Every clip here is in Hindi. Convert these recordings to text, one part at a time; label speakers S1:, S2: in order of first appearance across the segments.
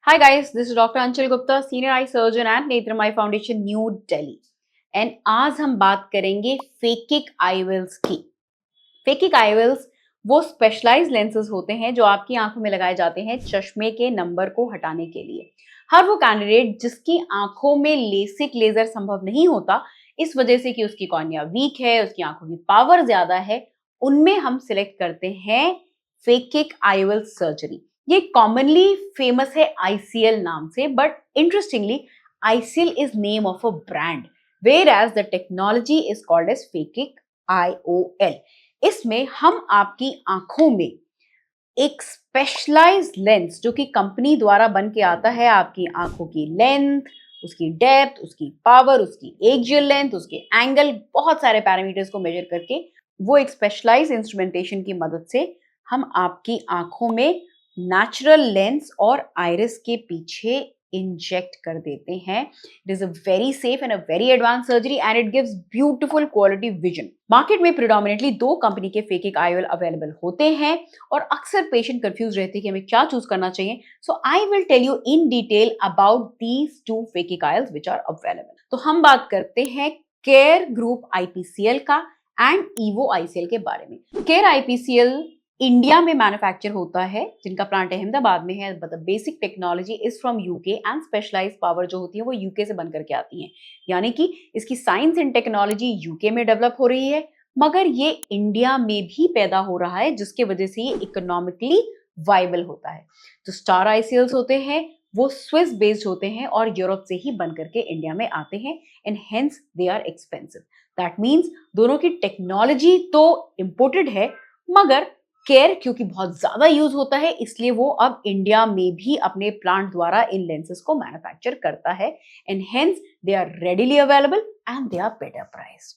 S1: Hi guys, this is Dr. Anchal Gupta, Senior Eye Surgeon at Netram Eye Foundation, New Delhi. And आज हम बात करेंगे फेकिक आईवेल्स की। फेकिक आईवेल्स वो स्पेशलाइज्ड लेंसेज होते हैं जो आपकी आंखों में लगाए जाते हैं चश्मे के नंबर को हटाने के लिए। हर वो कैंडिडेट जिसकी आंखों में लेसिक लेजर संभव नहीं होता, इस वजह से कि उसकी कॉर्निया वीक है, उसकी आंखों की पावर ज्यादा है, उनमें हम सिलेक्ट करते हैं फेकिक आईवेल सर्जरी। ये कॉमनली फेमस है आईसीएल नाम से, but interestingly ICL is name of a brand, whereas the technology is called as phakic IOL। इसमें हम आपकी आंखों में एक स्पेशलाइज्ड लेंस जो कि कंपनी द्वारा बन के आता है, आपकी आंखों की लेंथ, उसकी डेप्थ, उसकी पावर, उसकी एक्सियल लेंथ, उसके एंगल, बहुत सारे पैरामीटर्स को मेजर करके वो एक स्पेशलाइज्ड इंस्ट्रूमेंटेशन की मदद से हम आपकी आंखों में नेचुरल लेंस और आइरिस के पीछे इंजेक्ट कर देते हैं। It is a very safe and a very advance surgery and it gives beautiful quality vision. Market में प्रिडोमिनेटली 2 कंपनी के फेकिक आईओएल अवेलेबल होते हैं और अक्सर पेशेंट कंफ्यूज रहते हैं कि हमें क्या चूज करना चाहिए। So I will tell you in detail about these 2 phakic IOLs which are available. तो हम बात करते हैं केयर ग्रुप आईपीसीएल का एंड ईवो आईसीएल के बारे में। केयर आईपीसीएल इंडिया में मैन्युफैक्चर होता है, जिनका प्लांट अहमदाबाद में है, but the basic technology is from UK and specialised power जो होती है वो यूके से बनकर के आती है। यानी कि इसकी साइंस एंड टेक्नोलॉजी यूके में डेवलप हो रही है, मगर ये इंडिया में भी पैदा हो रहा है, जिसकी वजह से ये इकोनॉमिकली वाइबल होता है। जो स्टार आईसीएल्स होते हैं वो स्विस बेस्ड होते हैं और यूरोप से ही बनकर के इंडिया में आते हैं and hence they are expensive. That means दोनों की टेक्नोलॉजी तो इम्पोर्टेड है, मगर केयर क्योंकि बहुत ज्यादा यूज होता है इसलिए वो अब इंडिया में भी अपने प्लांट द्वारा इन लेंसेज को मैन्युफैक्चर करता है and hence they are readily available and they are better price.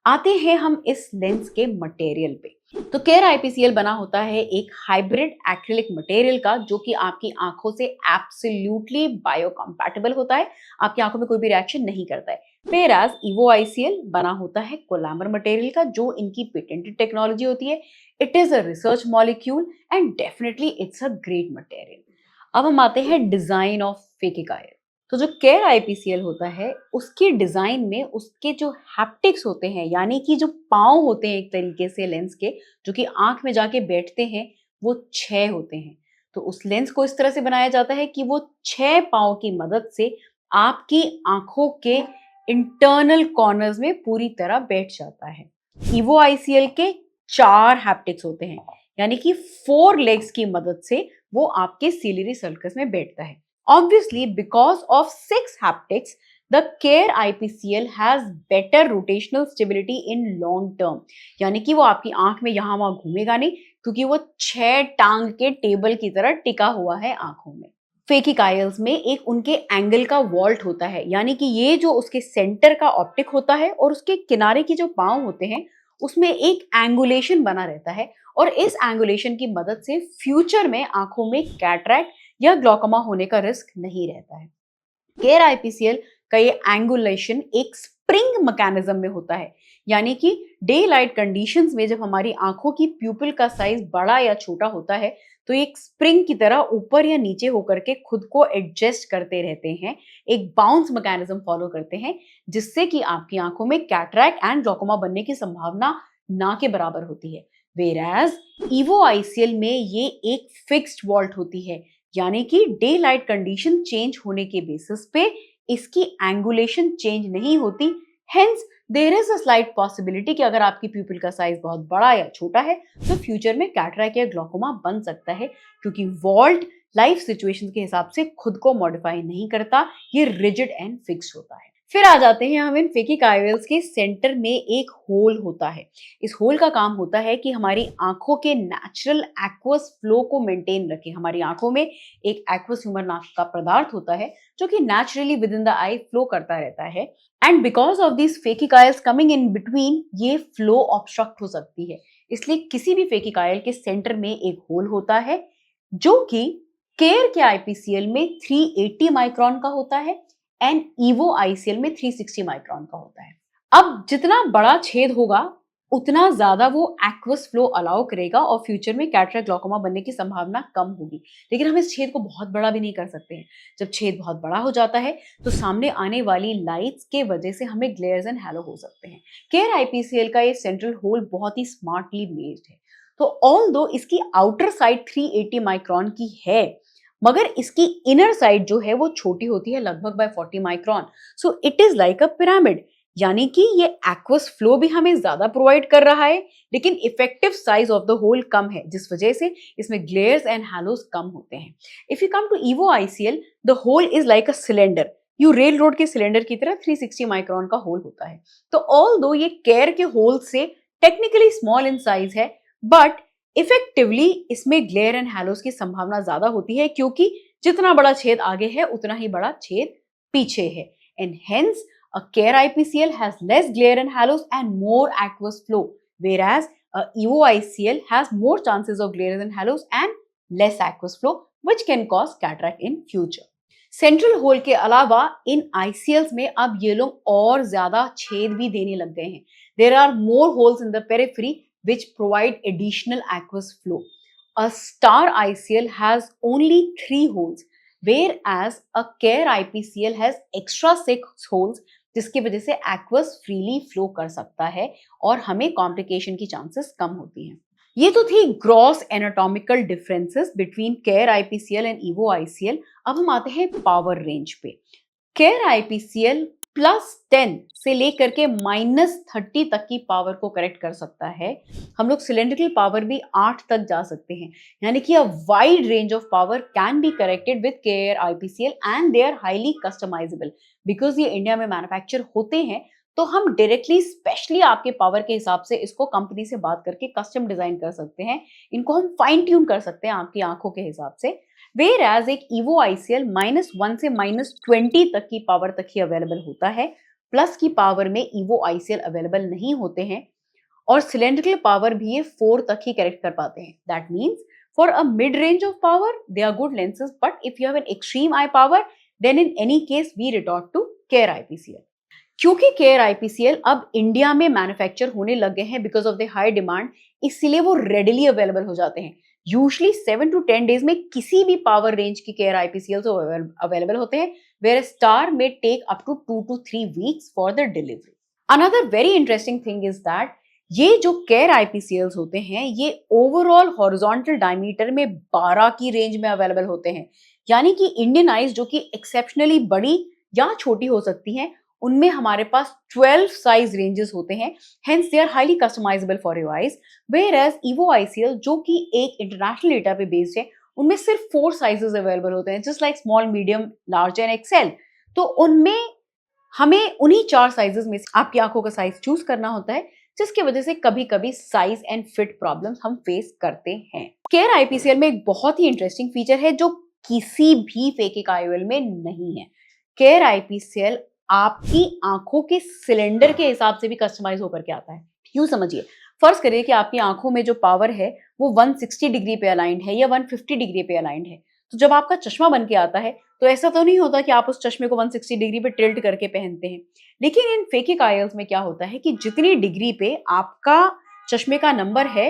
S1: आते हैं हम इस लेंस के मटेरियल पे। तो केयर आईपीसीएल बना होता है एक हाइब्रिड एक्रिलिक मटेरियल का, जो कि आपकी आंखों से एब्सोल्युटली बायोकम्पैटिबल होता है, आपकी आंखों में कोई भी रिएक्शन नहीं करता है। whereas ईवो आईसीएल बना होता है कोलामर मटेरियल का, जो इनकी पेटेंटेड टेक्नोलॉजी होती है। It is a research molecule and definitely it's a great material. अब हम आते हैं डिजाइन ऑफ फेकिक आईओएल। तो जो केयर आईपीसीएल होता है उसकी डिजाइन में उसके जो हैप्टिक्स होते हैं, यानी कि जो पांव होते हैं एक तरीके से लेंस के, जो कि आंख में जाके बैठते हैं, वो 6 होते हैं। तो उस लेंस को इस तरह से बनाया जाता है कि वो 6 पांव की मदद से आपकी आंखों के इंटरनल कॉर्नर्स में पूरी तरह बैठ जाता है। ईवो आईसीएल के 4 हैप्टिक्स होते हैं, यानी कि 4 लेग्स की मदद से वो आपके सीलियरी सर्कस में बैठता है। Obviously, because of 6 haptics, the Care IPCL has better rotational stability in long term. यानी कि वो आपकी आंख में यहाँ वहां घूमेगा नहीं, क्योंकि वो 6 टांग के टेबल की तरह टिका हुआ है आंखों में। फेकिक आईओएल्स में एक उनके एंगल का वॉल्ट होता है, यानी कि ये जो उसके सेंटर का ऑप्टिक होता है और उसके किनारे की जो पांव होते हैं उसमें एक एंगुलेशन बना रहता है, और इस एंगुलेशन की मदद से फ्यूचर में आंखों में कैटरैक्ट या ग्लॉकोमा होने का रिस्क नहीं रहता है। केयर आईपीसीएल का ये एंगुलेशन एक स्प्रिंग मैकेनिज्म में होता है, यानी कि डे लाइट कंडीशंस में जब हमारी आंखों की प्यूपिल का साइज बड़ा या छोटा होता है तो एक स्प्रिंग की तरह ऊपर या नीचे होकर के खुद को एडजस्ट करते रहते हैं, एक बाउंस मैकेनिज्म फॉलो करते हैं, जिससे कि आपकी आंखों में कैटरैक्ट एंड ग्लॉकोमा बनने की संभावना ना के बराबर होती है। वेराज ईवो आईसीएल में ये एक फिक्स्ड वॉल्ट होती है, यानी कि डे लाइट कंडीशन चेंज होने के बेसिस पे इसकी एंगुलेशन चेंज नहीं होती। Hence there is a slight possibility कि अगर आपकी प्यूपिल का साइज बहुत बड़ा या छोटा है तो फ्यूचर में कैटरैक्ट या ग्लॉकोमा बन सकता है, क्योंकि वॉल्ट लाइफ सिचुएशन के हिसाब से खुद को मॉडिफाई नहीं करता, ये रिजिड एंड फिक्स होता है। फिर आ जाते हैं हम इन फेकिक आईओएल्स के सेंटर में एक होल होता है। इस होल का काम होता है कि हमारी आंखों के नेचुरल एक्वस फ्लो को मेंटेन रखे। हमारी आंखों में एक एक्वस ह्यूमर नाम का पदार्थ होता है जो कि naturally within the eye flow करता रहता है, and because of this phakic IOLs coming in between ये फ्लो ऑब्स्ट्रक्ट हो सकती है। इसलिए किसी भी फेकिक आईओएल के सेंटर में एक होल होता है, जो कि केयर के आईपीसीएल में 380 माइक्रोन का होता है एंड ईवो आईसीएल में 360 माइक्रोन का होता है। अब जितना बड़ा छेद होगा उतना ज्यादा वो एक्वस फ्लो अलाउ करेगा और फ्यूचर में कैटरेक्ट ग्लॉकोमा बनने की संभावना कम होगी। लेकिन हम इस छेद को बहुत बड़ा भी नहीं कर सकते हैं। जब छेद बहुत बड़ा हो जाता है तो सामने आने वाली लाइट्स के वजह से हमें ग्लेयर्स एंड हैलो हो सकते हैं। केयर आईपीसीएल का ये सेंट्रल होल बहुत ही स्मार्टली मेड है। तो ऑल्दो इसकी आउटर साइड 380 माइक्रोन की है, मगर इसकी इनर साइड जो है वो छोटी होती है, लगभग by 40 micron. So it is like a pyramid, यानी कि ये एक्वस फ्लो भी हमें ज्यादा प्रोवाइड कर रहा है, लेकिन effective size of the hole कम है, जिस वजह से इसमें ग्लेयर्स एंड हैलोस कम होते हैं। If you come to EVO ICL, the hole is like a cylinder. You rail road के सिलेंडर की तरह 360 माइक्रोन का होल होता है। तो ऑल्दो ये केयर के होल से टेक्निकली स्मॉल इन साइज है, बट इफेक्टिवली इसमें ग्लेयर एंड हैलोस की संभावना ज्यादा होती है, क्योंकि जितना बड़ा छेद आगे है उतना ही बड़ा छेद पीछे है। And hence a Care IPCL has less glare and halos and more aqueous flow, whereas a EVO ICL has more chances of glare and halos and less aqueous flow, which can cause cataract in future. Central hole के अलावा इन ICLs में अब ये लोग और ज्यादा छेद भी देने लग गए हैं। There are more holes in the periphery which provide additional aqueous flow. A star ICL has only 3 holes, whereas a Care IPCL has extra 6 holes, जिसकी वजह से एक्वस फ्रीली फ्लो कर सकता है और हमें कॉम्प्लिकेशन की चांसेस कम होती हैं। ये तो थी gross anatomical differences between care IPCL and EVO ICL. अब हम आते हैं पावर रेंज पे। केयर आईपीसीएल +10 से लेकर के -30 तक की पावर को करेक्ट कर सकता है। हम लोग सिलेंड्रिकल पावर भी 8 तक जा सकते हैं, यानी कि a wide range of power can be corrected with Care IPCL and they are highly customisable. Because ये इंडिया में मैन्युफैक्चर होते हैं, तो हम डायरेक्टली स्पेशली आपके पावर के हिसाब से इसको कंपनी से बात करके कस्टम डिजाइन कर सकते हैं। इनको हम फाइन ट्यून कर सकते हैं आपकी आंखों के हिसाब से। Whereas एक EVO ICL -1 से -20 तक की पावर तक ही अवेलेबल होता है। प्लस की पावर में EVO ICL अवेलेबल नहीं होते हैं, और सिलेंड्रिकल पावर भी ये 4 तक ही करेक्ट कर पाते हैं। That means for a mid range of power they are good lenses, but if you have an extreme eye power then in any case we resort to Care IPCL. क्योंकि केयर आईपीसीएल अब इंडिया में मैन्युफैक्चर होने लगे हैं because of the high demand, इसलिए वो रेडिली अवेलेबल हो जाते हैं। यूजली 7 to 10 डेज में किसी भी पावर रेंज की केयर आईपीसीएल अवेलेबल होते हैं, वेयर स्टार में take up to 2 to 3 weeks for the delivery. Another very interesting thing is that ये जो केयर आईपीसीएल्स होते हैं ये ओवरऑल हॉरिजॉन्टल डायमीटर में 12 की रेंज में अवेलेबल होते हैं, यानी कि इंडियन आईज जो कि एक्सेप्शनली बड़ी या छोटी हो सकती हैं, उनमें हमारे पास 12 साइज रेंजेस होते हैं। Hence they are highly customisable for your eyes. Whereas EVO ICL जो कि एक इंटरनेशनल डेटा पे बेस्ड है, उनमें सिर्फ 4 साइजेस अवेलेबल होते हैं, just like small, medium, large and XL. तो उनमें हमें उन्हीं 4 साइजेस में से आपकी आंखों का साइज चूज करना होता है, जिसकी वजह से कभी कभी साइज एंड फिट प्रॉब्लम्स हम फेस करते हैं। केयर आईपीसीएल में एक बहुत ही इंटरेस्टिंग फीचर है जो किसी भी फेकिक आईओएल में नहीं है। केयर आईपीसीएल आपकी आंखों के सिलेंडर के हिसाब से भी कस्टमाइज होकर के आता है। यूं समझिए, फर्ज करिए कि आपकी आंखों में जो पावर है वो 160 डिग्री पे अलाइंड है या 150 डिग्री पे अलाइंड है। तो जब आपका चश्मा बन के आता है तो ऐसा तो नहीं होता कि आप उस चश्मे को 160 डिग्री पे टिल्ट करके पहनते हैं। लेकिन इन फेकिक आईओएल्स में क्या होता है कि जितनी डिग्री पे आपका चश्मे का नंबर है,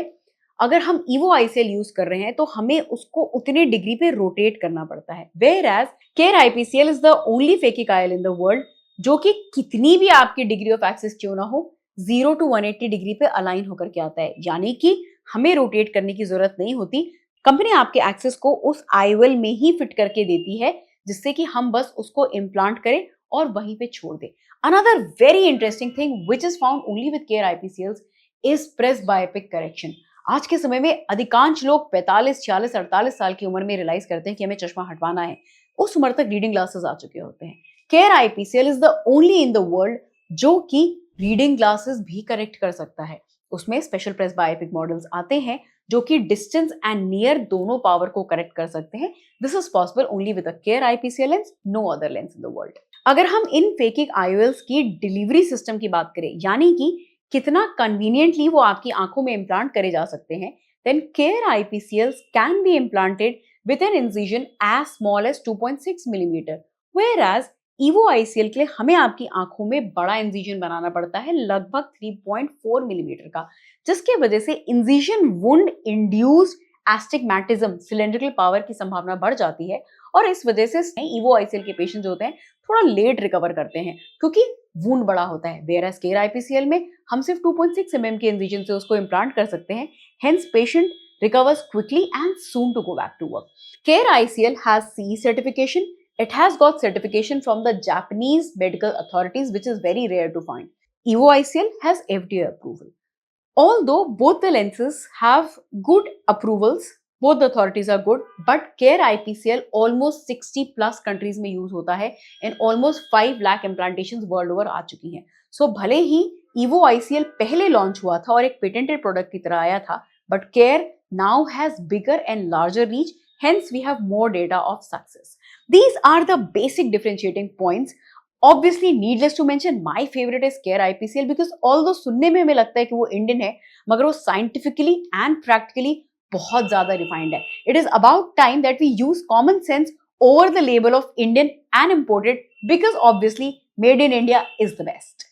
S1: अगर हम ईवो आईसीएल यूज कर रहे हैं तो हमें उसको उतने डिग्री पे रोटेट करना पड़ता है। Whereas care IPCL is the only phakic IOL in the world जो कि कितनी भी आपकी डिग्री ऑफ एक्सिस क्यों ना हो, 0 to 180 डिग्री पे अलाइन होकर के आता है, यानी कि हमें रोटेट करने की जरूरत नहीं होती। कंपनी आपके एक्सिस को उस आईओएल में ही फिट करके देती है, जिससे कि हम बस उसको इम्प्लांट करें और वहीं पे छोड़ दें। Another very interesting thing which is found only with care IPCLs is presbyopic correction. आज के समय में अधिकांश लोग 45, 46, 48 साल की उम्र में रियलाइज करते हैं कि हमें चश्मा हटवाना है। उस उम्र तक रीडिंग ग्लासेस आ चुके होते हैं। Care IPCL is the only in the world जो कि रीडिंग ग्लासेस भी करेक्ट कर सकता है। उसमें स्पेशल प्रेस बायोपिक मॉडल्स आते हैं जो कि डिस्टेंस एंड नियर दोनों पावर को करेक्ट कर सकते हैं। This is possible only with a Care IPCL lens, no other lens in the world. अगर हम इन फेकिक आईओएल्स की डिलीवरी सिस्टम की बात करें, यानी कि कितना कन्वीनियंटली वो आपकी आंखों में इम्प्लांट करे जा सकते हैं, then care IPCLs can be implanted with an incision as small as 2.6 millimeter, whereas EVO ICL के लिए हमें आपकी आंखों में बड़ा इंसिजन बनाना पड़ता है, लगभग 3.4 मिलीमीटर का, जिसके वजह से incision wound induced astigmatism, cylindrical power की संभावना बढ़ जाती है और इस वजह से ईवो आईसीएल के पेशेंट जो होते हैं थोड़ा लेट रिकवर करते हैं क्योंकि वुंड बड़ा होता है। वेयरएज केयर आईपीसीएल में हम सिर्फ 2.6 mm के इंसिजन से उसको इम्प्लांट कर सकते हैं, hence patient recovers quickly and soon to go back to work. CARE ICL has CE certification. It has got certification from the Japanese medical authorities, which is very rare to find. EVO ICL has FDA approval. Although both the lenses have good approvals, both the authorities are good, but CARE IPCL almost 60 plus countries में use होता है and almost 5 lakh implantations world over आ चुकी हैं. So भले ही EVO ICL पहले launch हुआ था और एक patented product की तरह आया था, but CARE now has bigger and larger reach, hence we have more data of success. These are the basic differentiating points. Obviously, needless to mention, my favorite is CARE IPCL because although सुनने में हमें लगता है कि वो Indian है, मगर वो scientifically and practically बहुत ज़्यादा refined है. It is about time that we use common sense over the label of Indian and imported because obviously made in India is the best.